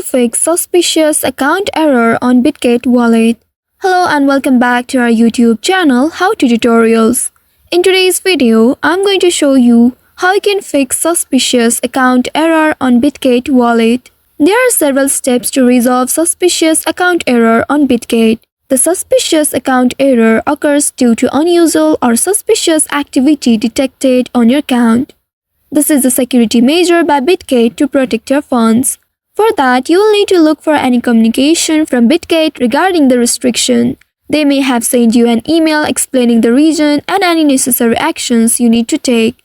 to fix suspicious account error on Bitget Wallet. Hello and welcome back to our YouTube channel How to Tutorials. In today's video, I'm going to show you how you can fix suspicious account error on Bitget Wallet. There are several steps to resolve suspicious account error on Bitget. The suspicious account error occurs due to unusual or suspicious activity detected on your account. This is a security measure by Bitget to protect your funds. For that, you will need to look for any communication from Bitget regarding the restriction. They may have sent you an email explaining the reason and any necessary actions you need to take.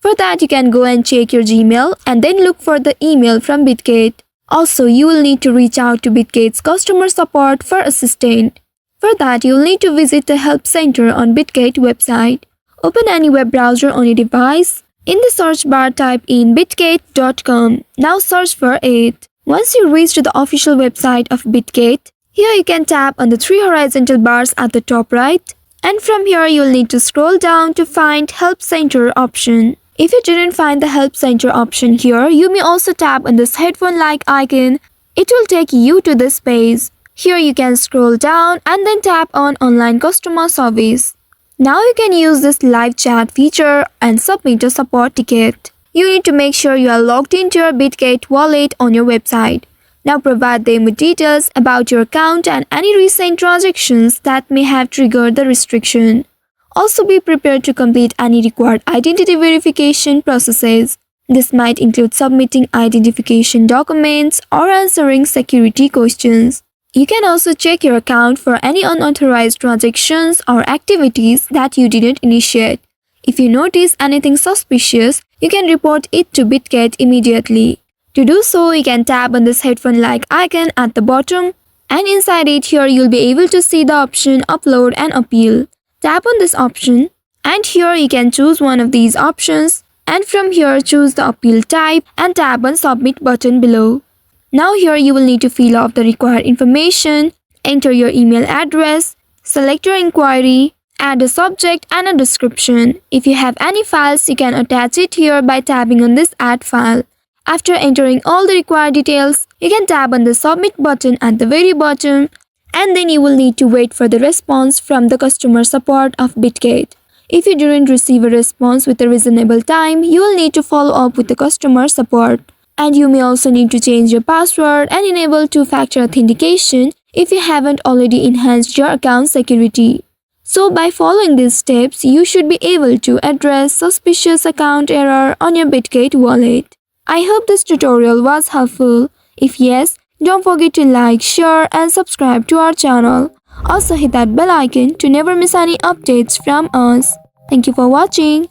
For that, you can go and check your Gmail and then look for the email from Bitget. Also, you will need to reach out to Bitget's customer support for assistance. For that, you will need to visit the help center on Bitget website. Open any web browser on your device. In the search bar, type in bitget.com. Now search for it. Once you reach to the official website of Bitget, here you can tap on the three horizontal bars at the top right. And from here, you'll need to scroll down to find Help Center option. If you didn't find the Help Center option here, you may also tap on this headphone-like icon. It will take you to this page. Here you can scroll down and then tap on Online Customer Service. Now you can use this live chat feature and submit a support ticket. You need to make sure you are logged into your Bitget wallet on your website. Now provide them with details about your account and any recent transactions that may have triggered the restriction. Also be prepared to complete any required identity verification processes. This might include submitting identification documents or answering security questions. You can also check your account for any unauthorized transactions or activities that you didn't initiate. If you notice anything suspicious, you can report it to Bitget immediately. To do so, you can tap on this headphone-like icon at the bottom, and inside it here you'll be able to see the option Upload and Appeal. Tap on this option, and here you can choose one of these options, and from here choose the appeal type and tap on Submit button below. Now here you will need to fill out the required information, enter your email address, select your inquiry, add a subject and a description. If you have any files, you can attach it here by tapping on this Add File. After entering all the required details, you can tap on the Submit button at the very bottom, and then you will need to wait for the response from the customer support of Bitget. If you didn't receive a response with a reasonable time, you will need to follow up with the customer support. And you may also need to change your password and enable two-factor authentication if you haven't already enhanced your account security. So by following these steps, you should be able to address suspicious account error on your Bitget wallet. I hope this tutorial was helpful. If yes, don't forget to like, share and subscribe to our channel. Also hit that bell icon to never miss any updates from us. Thank you for watching.